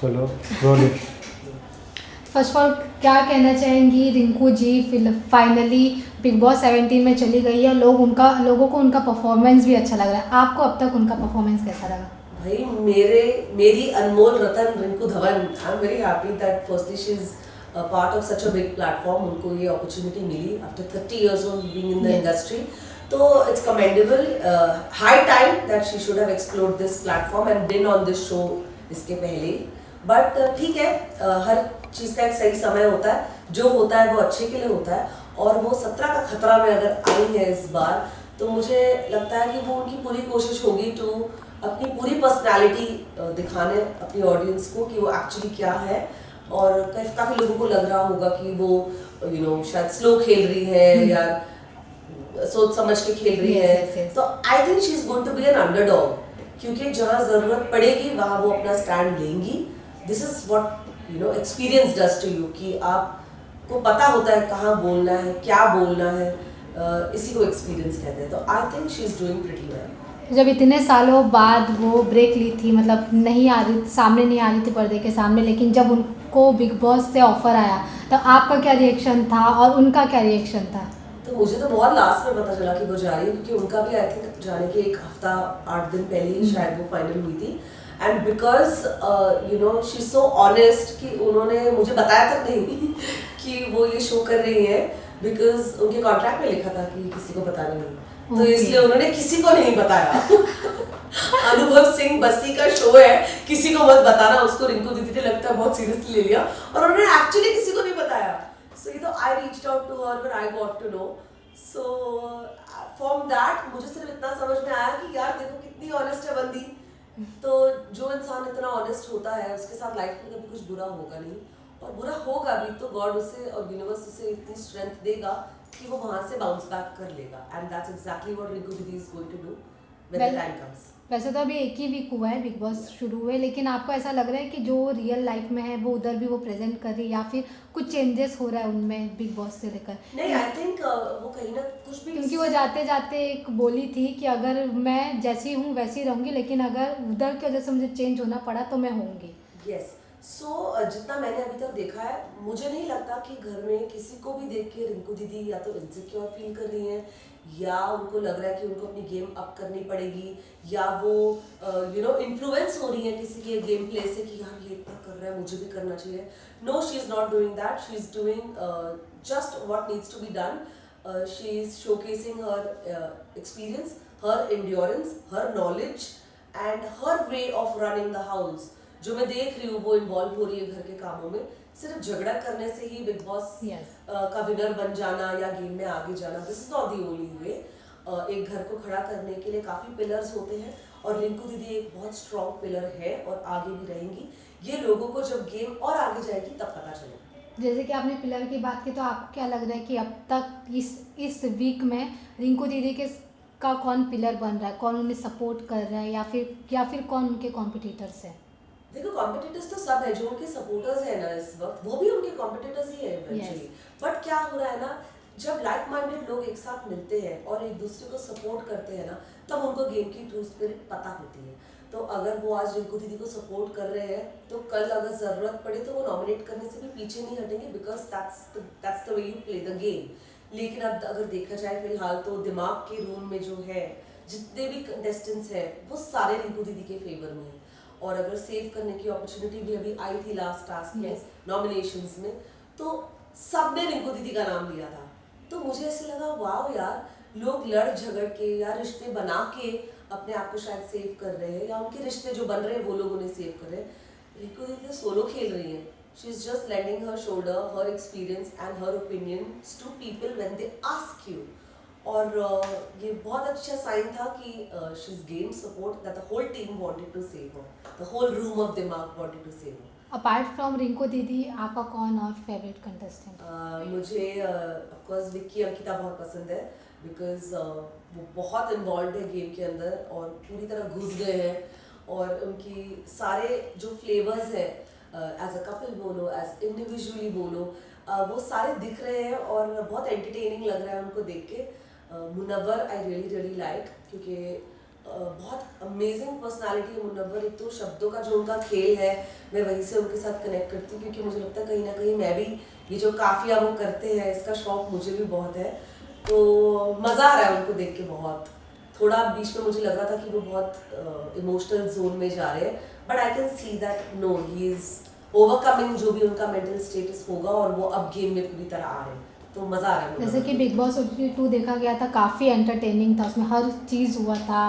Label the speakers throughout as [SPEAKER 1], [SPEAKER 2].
[SPEAKER 1] चलो roll it.
[SPEAKER 2] First of all क्या कहना चाहेंगी Rinku ji, finally Bigg Boss 17 में चली गई है, लोगों को उनका परफॉर्मेंस भी अच्छा लग रहा है, आपको अब तक उनका परफॉर्मेंस कैसा लगा?
[SPEAKER 3] भाई मेरी अनमोल रतन Rinku Dhawan, I am very happy that firstly she is part of such a big platform. उनको ये अपॉर्चुनिटी मिली after 30 years of being in the industry, तो it's commendable, high time that she should have explored this platform and been on this show इसके पहले। But ठीक है, हर चीज़ का एक सही समय होता है, जो होता है वो अच्छे के लिए होता है, और वो 17 का खतरा में अगर आई है इस बार, तो मुझे लगता है कि वो उनकी पूरी कोशिश होगी टू अपनी पूरी पर्सनालिटी दिखाने अपनी ऑडियंस को कि वो एक्चुअली क्या है। और काफ़ी लोगों को लग रहा होगा कि वो शायद स्लो खेल रही है या सोच समझ के खेल रही है, तो I think she is going to be an underdog, क्योंकि जहाँ ज़रूरत पड़ेगी वहाँ वो अपना स्टैंड लेंगी। This is what experience does to you, कि आपको पता होता है कहाँ बोलना है, क्या बोलना है, इसी को एक्सपीरियंस कहते हैं। तो I think she is doing pretty well.
[SPEAKER 2] जब इतने सालों बाद वो ब्रेक ली थी, मतलब नहीं आ रही, सामने नहीं आ रही थी पर्दे के सामने, लेकिन जब उनको बिग बॉस से ऑफर आया तो आपका क्या रिएक्शन था और उनका क्या रिएक्शन था?
[SPEAKER 3] तो मुझे तो बहुत लास्ट में पता चला कि वो जा रही है, क्योंकि उनका भी आई थिंक जाने के एक हफ्ता 8 दिन पहले ही शायद वो फाइनल हुई थी। And because she so honest कि उन्होंने मुझे बताया तक नहीं कि वो ये शो कर रही है, बिकॉज उनके कॉन्ट्रैक्ट में लिखा था कि किसी को बताना नहीं, तो इसलिए उन्होंने किसी को नहीं बताया। अनुभव सिंह बस्सी का शो है, किसी को मत बताना, उसको रिंकू दीदी ने लगता है बहुत सीरियसली ले लिया, और उन्होंने एक्चुअली किसी को नहीं बताया। So I reached out to her when I got to know. So from that मुझे सिर्फ इतना समझ में आया कि यार देखो कितनी ऑनेस्ट है बंदी। तो जो इंसान इतना ऑनेस्ट होता है उसके साथ लाइफ में कभी कुछ बुरा होगा नहीं, और बुरा होगा भी तो गॉड उसे और यूनिवर्स उसे इतनी स्ट्रेंथ देगा कि वो वहाँ से बाउंस बैक कर लेगा। And that's exactly what Rinku दीदी is going to do when the time comes.
[SPEAKER 2] वैसे तो अभी एक ही वीक हुआ है बिग बॉस शुरू हुए, लेकिन आपको ऐसा लग रहा है कि जो रियल लाइफ में है वो उधर भी वो प्रेजेंट कर रही है, या फिर कुछ चेंजेस हो रहा है उनमें बिग बॉस से लेकर?
[SPEAKER 3] नहीं, आई थिंक वो कहीं ना कुछ भी,
[SPEAKER 2] क्योंकि वो जाते जाते एक बोली थी कि अगर मैं जैसी हूँ वैसी रहूँगी, लेकिन अगर उधर की वजह से मुझे चेंज होना पड़ा तो मैं होंगी।
[SPEAKER 3] यस। सो जितना मैंने अभी तक देखा है, मुझे नहीं लगता कि घर में किसी को भी देख के रिंकू दीदी या तो इनसिक्योर फील कर रही हैं, या उनको लग रहा है कि उनको अपनी गेम अप करनी पड़ेगी, या वो इन्फ्लुएंस हो रही है किसी के गेम प्ले से कि यार ये इतना कर रहा है मुझे भी करना चाहिए। No, she is not doing that, she is doing just what needs to be done. She is showcasing her experience, her endurance, her knowledge and her way of running the house. जो मैं देख रही हूँ वो involve हो रही है घर के कामों में, सिर्फ झगड़ा करने से ही बिग बॉस का विनर बन जाना या गेम में आगे जाना, this is not the only way. एक घर को खड़ा करने के लिए काफ़ी पिलर्स होते हैं, और रिंकू दीदी एक बहुत स्ट्रॉन्ग पिलर है और आगे भी रहेंगी। ये लोगों को जब गेम और आगे जाएगी तब पता चलेगा।
[SPEAKER 2] जैसे कि आपने पिलर की बात की, तो आपको क्या लग रहा है कि अब तक इस वीक में रिंकू दीदी का कौन पिलर बन रहा है, कौन उन्हें सपोर्ट कर रहा है, या फिर कौन उनके कॉम्पिटिटर्स है?
[SPEAKER 3] देखो, कॉम्पिटिटर्स तो सब है, जो उनके सपोर्टर्स है ना इस वक्त, वो भी उनके कॉम्पिटिटर्स ही है इवेंचुअली। बट क्या हो रहा है ना, जब लाइक माइंडेड लोग एक साथ मिलते हैं और एक दूसरे को सपोर्ट करते हैं ना, तब उनको गेम की ट्रू स्पिरिट पता होती है। तो अगर वो आज रिंकू दीदी को सपोर्ट कर रहे हैं, तो कल अगर ज़रूरत पड़े तो वो नॉमिनेट करने से भी पीछे नहीं हटेंगे, because that's the way you play the game. लेकिन अब अगर देखा जाए फिलहाल तो दिमाग के रूम में जो है, जितने भी कंटेस्टेंट्स हैं वो सारे रिंकू दीदी के फेवर में हैं। और अगर सेव करने की अपॉर्चुनिटी भी अभी आई थी लास्ट टास्क में, नॉमिनेशंस में, तो सबने रिंकू दीदी का नाम लिया था। तो मुझे ऐसे लगा वाह यार, लोग लड़ झगड़ के या रिश्ते बना के अपने आप को शायद सेव कर रहे हैं, या उनके रिश्ते जो बन रहे हैं वो लोग उन्हें सेव कर रहे हैं। रिंकू दीदी तो सोलो खेल रही हैं, she is just lending her shoulder, her experience and her opinions to people when they ask you. और ये बहुत अच्छा साइन था कि she is gain support, that the whole team wanted to save her, the whole room of दिमाग wanted to save her.
[SPEAKER 2] Apart from Rinku दीदी, आपका कौन और फेवरेट कंटेस्टेंट?
[SPEAKER 3] मुझे ऑफ कोर्स विक्की अंकिता बहुत पसंद है, बिकॉज वो बहुत इन्वॉल्व है गेम के अंदर और पूरी तरह घुस गए हैं, और उनकी सारे जो फ्लेवर्स हैं, एज अ कपल बोलो, एज इंडिविजुअली बोलो, वो सारे दिख रहे हैं और बहुत एंटरटेनिंग लग रहा है उनको देख के। मुनव्वर आई रियली लाइक, क्योंकि बहुत अमेजिंग पर्सनालिटी है मुनव्वर। एक तो शब्दों का जो उनका खेल है, मैं वहीं से उनके साथ कनेक्ट करती हूँ, क्योंकि मुझे लगता है कहीं ना कहीं मैं भी ये जो काफिया वो करते हैं इसका शौक मुझे भी बहुत है। तो मज़ा आ रहा है उनको देख के बहुत। थोड़ा बीच में मुझे लग रहा था कि वो बहुत इमोशनल जोन में जा रहे हैं, but I can see that no, he is overcoming जो भी उनका मेंटल स्टेटस होगा, और वो अब गेम में पूरी तरह आ रहे हैं। तो मज़ा आ रहा है
[SPEAKER 2] जैसे कि बिग बॉस OTT 2 देखा गया था, काफ़ी एंटरटेनिंग था, उसमें हर चीज़ हुआ था।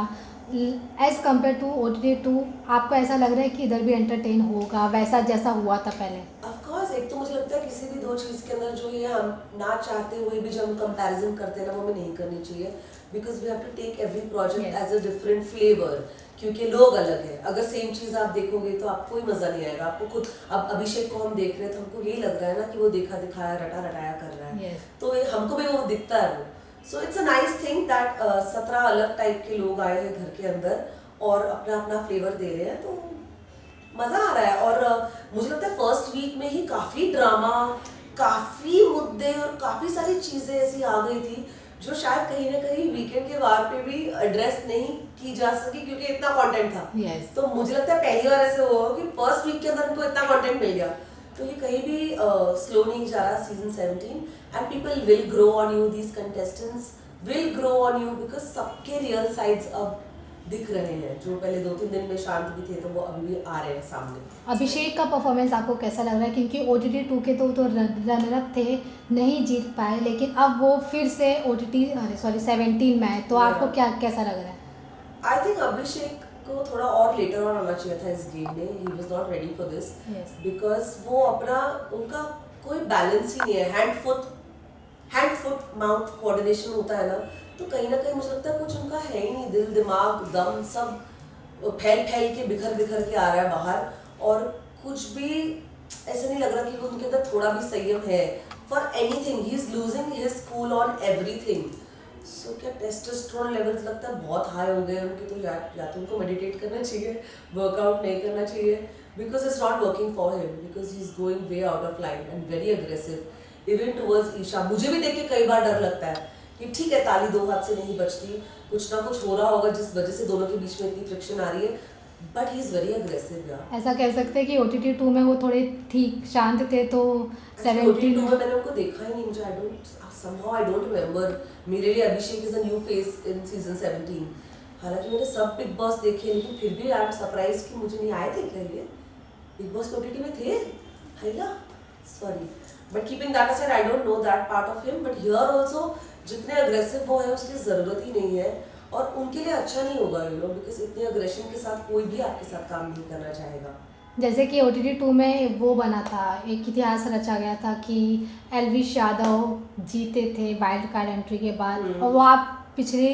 [SPEAKER 2] एज़ कम्पेयर टू OTT 2, आपको ऐसा लग रहा है कि इधर भी एंटरटेन होगा वैसा जैसा हुआ था पहले?
[SPEAKER 3] ऑफ कोर्स, एक तो मुझे लगता है किसी भी दो चीज़ के अंदर जो ये हम ना चाहते हुए भी जब हम कंपैरिजन करते हैं ना, वो हमें नहीं करनी चाहिए, because we have to take every project
[SPEAKER 2] Yes.
[SPEAKER 3] As a different flavour, क्योंकि लोग अलग है। अगर सेम चीज़ आप देखोगे तो आपको ही मज़ा नहीं आएगा। आपको खुद, अब अभिषेक को हम देख रहे हैं तो हमको यही लग रहा है ना कि वो देखा दिखाया रटा रटाया कर रहा है।
[SPEAKER 2] Yes.
[SPEAKER 3] तो ये हमको भी वो दिखता है वो। So it's a nice thing that 17 अलग टाइप के लोग आए हैं घर के अंदर और अपना अपना फ्लेवर दे रहे हैं, तो मजा आ रहा है। और मुझे लगता है फर्स्ट वीक में ही काफी ड्रामा, काफी मुद्दे और काफी सारी चीजें ऐसी आ गई थी जो शायद कहीं ना कहीं वीकेंड के वार पे भी एड्रेस नहीं की जा सकी, क्योंकि इतना कंटेंट था।
[SPEAKER 2] Yes.
[SPEAKER 3] तो मुझे लगता है पहली बार ऐसे हुआ कि फर्स्ट वीक के अंदर उनको इतना कंटेंट मिल गया। तो ये कहीं भी स्लो नहीं जा रहा season 17, and people will grow on you, these contestants will grow on you, because सबके रियल साइड्स अब दिख रहे हैं। जो पहले 2-3 दिन में शांत भी थे, तो वो अभी भी आ रहे हैं सामने।
[SPEAKER 2] अभिषेक का परफॉर्मेंस आपको कैसा लग रहा है? क्योंकि OTT 2 के तो रनर अप थे, नहीं जीत पाए, लेकिन अब वो फिर से OTT 17 में है, तो आपको क्या कैसा लग रहा है?
[SPEAKER 3] आई थिंक अभिषेक को थोड़ा और लेटर ऑन आना चाहिए था इस गेम में। He was not ready for this,
[SPEAKER 2] Yes.
[SPEAKER 3] Because वो अपना, उनका कोई बैलेंस ही नहीं है। हैंड फुट माउथ कोऑर्डिनेशन होता है ना, तो कहीं ना कहीं मुझे लगता है कुछ उनका है ही नहीं। दिल दिमाग दम सब फैल फैल के बिखर बिखर के आ रहा है बाहर, और कुछ भी ऐसा नहीं लग रहा कि वो उनके अंदर थोड़ा भी संयम है for anything. He is losing his cool on everything. So क्या टेस्टोस्टेरोन लेवल्स लगता है बहुत हाई हो गए उनके, तो या तो उनको मेडिटेट करना चाहिए, वर्कआउट नहीं करना चाहिए, because it's not working for him, because he is going way out of line and very aggressive even towards Isha. मुझे भी देख के कई बार डर लगता है कि ठीक है, ताली दो हाथ से नहीं बचती, कुछ ना कुछ हो रहा होगा जिस वजह से दोनों के बीच में इतनी फ्रिक्शन आ रही है, but he is very aggressive यार।
[SPEAKER 2] ऐसा कह सकते हैं कि OTT 2 में वो थोड़े ठीक शांत थे, तो
[SPEAKER 3] 17 में
[SPEAKER 2] 17
[SPEAKER 3] मैंने उनको देखा ही नहीं। मुझे आई डोंट रिमेम्बर। मेरे लिए Abhishek is a new face in season 17। हालांकि मैंने सब बिग बॉस देखे, लेकिन फिर भी आई एम सरप्राइज कि मुझे नहीं आए थे क्या ये बिग बॉस OTT में थे, है ना? Sorry, but keeping that aside, I don't know that part of him, but here also जितने अग्रेसिव वो है उसकी ज़रूरत ही नहीं है, और उनके लिए अच्छा नहीं होगा, यू नो, बिकॉज इतने अग्रेशन के साथ कोई भी आपके साथ काम नहीं करना चाहेगा।
[SPEAKER 2] जैसे कि OTT 2 में वो बना था, एक इतिहास रचा गया था कि एल्विश यादव जीते थे वाइल्ड कार्ड एंट्री के बाद, और वो आप पिछली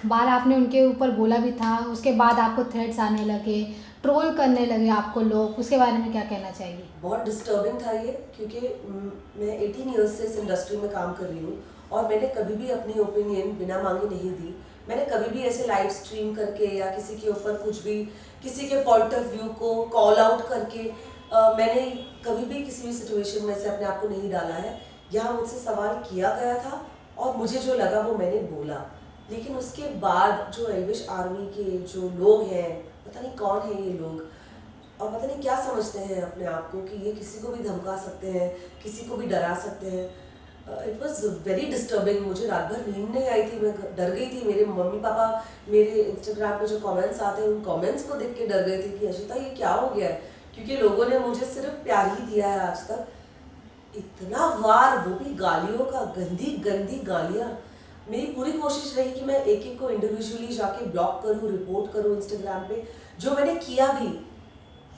[SPEAKER 2] बार आपने उनके ऊपर बोला भी था, उसके बाद आपको थ्रेड्स आने लगे, ट्रोल करने लगे आपको लोग, उसके बारे में क्या कहना चाहिए?
[SPEAKER 3] बहुत डिस्टर्बिंग था ये, क्योंकि मैं 18 ईयर्स से इस इंडस्ट्री में काम कर रही हूँ, और मैंने कभी भी अपनी ओपिनियन बिना मांगे नहीं दी। मैंने कभी भी ऐसे लाइव स्ट्रीम करके या किसी के ऊपर कुछ भी, किसी के पॉइंट ऑफ व्यू को कॉल आउट करके मैंने कभी भी किसी भी सिचुएशन में से अपने आप को नहीं डाला है। यहाँ मुझसे सवाल किया गया था और मुझे जो लगा वो मैंने बोला, लेकिन उसके बाद जो एल्विश आर्मी के जो लोग हैं, पता नहीं कौन है ये लोग, और पता नहीं क्या समझते हैं अपने आप को कि ये किसी को भी धमका सकते हैं, किसी को भी डरा सकते हैं। It was very disturbing. मुझे रात भर नींद नहीं आई थी, मैं डर गई थी। मेरे मम्मी पापा मेरे इंस्टाग्राम पे जो कमेंट्स आते हैं उन कमेंट्स को देख के डर गए थे कि अशिता ये क्या हो गया है, क्योंकि लोगों ने मुझे सिर्फ प्यार ही दिया है आज तक। इतना वार, वो भी गालियों का, गंदी गंदी गालियाँ। मेरी पूरी कोशिश रही कि मैं एक एक को इंडिविजुअली जाके ब्लॉक करूँ, रिपोर्ट करूँ इंस्टाग्राम पे, जो मैंने किया भी,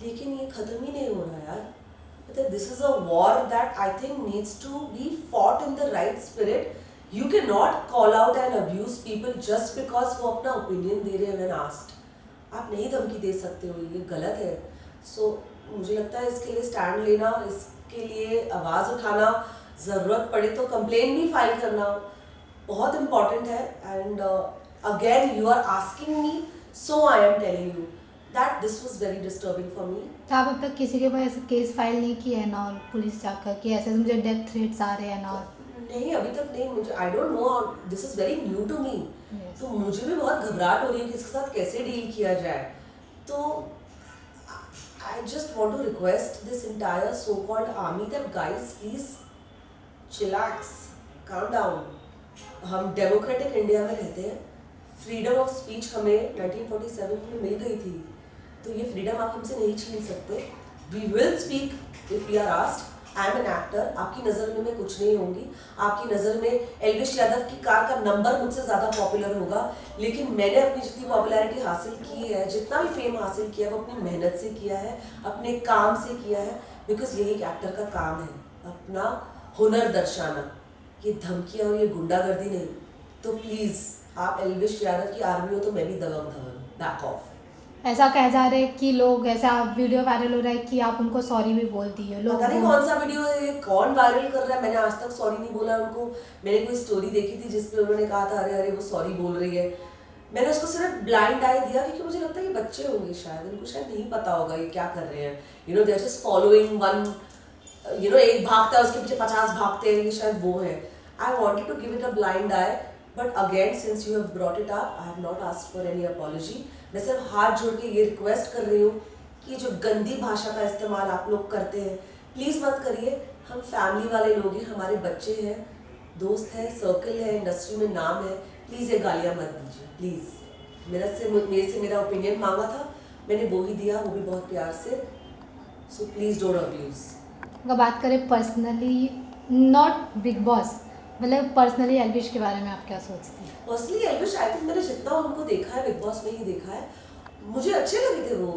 [SPEAKER 3] लेकिन ये खत्म ही नहीं हो रहा यार। This is a war that I think needs to be fought in the right spirit. You cannot call out and abuse people just because वो अपना opinion दे रहे हैं when asked. आप नहीं धमकी दे सकते हो, ये गलत है। So मुझे लगता है इसके लिए स्टैंड लेना, इसके लिए आवाज़ उठाना, ज़रूरत पड़े तो कंप्लेन भी फाइल करना बहुत इम्पॉर्टेंट है। And again you are asking me, so I am telling you that this was very disturbing for me.
[SPEAKER 2] तो आप अब तक किसी के पास ऐसे केस फाइल नहीं किया है ना, और पुलिस जाकर कि ऐसे मुझे डेथ थ्रेट्स आ रहे हैं ना?
[SPEAKER 3] नहीं, अभी तक नहीं। मुझे I don't know, this is very new to me. तो मुझे भी बहुत घबराहट हो रही है कि इसके साथ कैसे डील किया जाए। तो I just want to request this entire so-called army that guys please chillax, calm down. हम डेमोक्रेटिक इंडिया में रहते हैं, फ्रीडम ऑफ स्पीच हमें 1947 में मिल गई थी, तो ये फ्रीडम आप हमसे नहीं छीन सकते। We will speak if we are asked. I am an actor, आपकी नज़र में मैं कुछ नहीं होंगी, आपकी नज़र में एल्विश यादव की कार का नंबर मुझसे ज़्यादा पॉपुलर होगा, लेकिन मैंने अपनी जितनी पॉपुलैरिटी हासिल की है, जितना भी फेम हासिल किया है वो अपनी मेहनत से किया है, अपने काम से किया है, बिकॉज यही एक एक्टर का काम है, अपना हुनर दर्शाना, ये धमकियाँ और ये गुंडागर्दी नहीं। तो प्लीज़ आप एल्विश यादव की आर्मी हो तो मैं भी दबंग धवन, बैक ऑफ।
[SPEAKER 2] ऐसा कहा जा रहा है कि लोग, ऐसा वीडियो वायरल हो रहा है कि आप उनको सॉरी भी बोलती है। लोग
[SPEAKER 3] पता नहीं कौन सा वीडियो है, ये कौन वायरल कर रहा है, मैंने आज तक सॉरी नहीं बोला उनको। मैंने कोई स्टोरी देखी थी जिसमें उन्होंने कहा था अरे अरे वो सॉरी बोल रही है, मैंने उसको सिर्फ ब्लाइंड आई दिया क्योंकि मुझे लगता है ये बच्चे होंगे, शायद इनको शायद नहीं पता होगा ये क्या कर रहे हैं। You know they are just following one, you know एक भागता है उसके पीछे 50 भागते हैं, ये शायद वो है। I wanted to give it a blind eye, but again since you have brought it up, I have not asked for any apology. मैं सिर्फ हाथ जोड़ के ये रिक्वेस्ट कर रही हूँ कि जो गंदी भाषा का इस्तेमाल आप लोग करते हैं प्लीज़ मत करिए। हम फैमिली वाले लोग हैं, हमारे बच्चे हैं, दोस्त हैं, सर्कल है, इंडस्ट्री में नाम है, प्लीज़ ये गालियाँ मत दीजिए प्लीज़। मेरे से मेरा ओपिनियन मांगा था, मैंने वो ही दिया, वो भी बहुत प्यार से। So please don't abuse.
[SPEAKER 2] अगर बात करें पर्सनली, नॉट बिग बॉस, मतलब पर्सनली एल्विश के बारे में आप क्या सोचती हैं?
[SPEAKER 3] पर्सनली एल्विश आई थिंक मैंने जितना उनको देखा है बिग बॉस में ही देखा है, मुझे अच्छे लगे थे वो।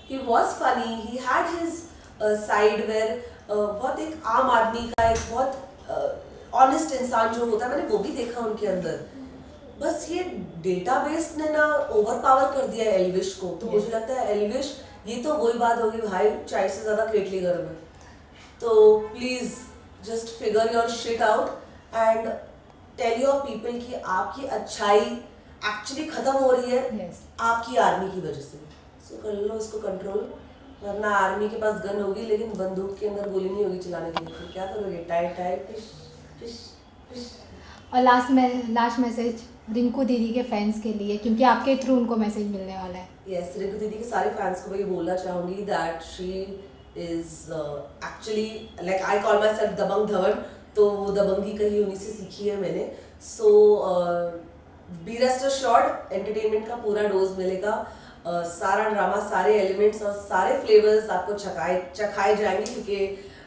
[SPEAKER 3] He was funny, he had his side where, बहुत एक आम आदमी का, एक बहुत ऑनेस्ट इंसान जो होता है, मैंने वो भी देखा उनके अंदर। बस ये डेटाबेस ने ना ओवर पावर कर दिया है एल्विश को, तो मुझे लगता है एल्विश, ये तो वही बात होगी भाई, चाय से ज़्यादा केटली घर में। तो please just figure your shit out and tell your people कि आपकी अच्छाई एक्चुअली खत्म हो रही है आपकी आर्मी की वजह से। सो कर लो इसको कंट्रोल, वरना आर्मी के पास गन होगी लेकिन बंदूक के अंदर गोली नहीं होगी चलाने के लिए, फिर क्या करोगे? Tight tight fish fish fish.
[SPEAKER 2] और लास्ट मैसेज रिंकू दीदी के फैंस के लिए, क्योंकि आपके थ्रू उनको मैसेज मिलने वाला है।
[SPEAKER 3] यस, रिंकू दीदी के सारे फैंस को मैं ये बोलना चाहूँगी that she is actually like I call myself Dabangg Dhawan, तो वो दबंगी कहीं उन्हीं से सीखी है मैंने। So be rest assured entertainment का पूरा डोज मिलेगा, सारा ड्रामा, सारे एलिमेंट्स और सारे फ्लेवर्स आपको चखाए जाएंगे, क्योंकि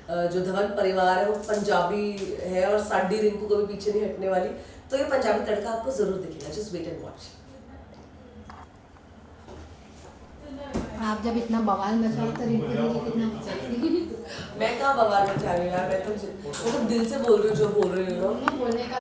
[SPEAKER 3] जो धवन परिवार है वो पंजाबी है और साडी रिंकू को भी पीछे नहीं हटने वाली, तो ये पंजाबी तड़का आपको जरूर दिखेगा। Just wait and watch.
[SPEAKER 2] आप जब इतना बवाल मचाओ तो रिंकू दीदी कितना मचाएगी?
[SPEAKER 3] मैं कहाँ बवाल मचा रही हूँ यार, मैं तो दिल से बोल रही हूँ जो बोल रही हूँ।
[SPEAKER 2] बोलने का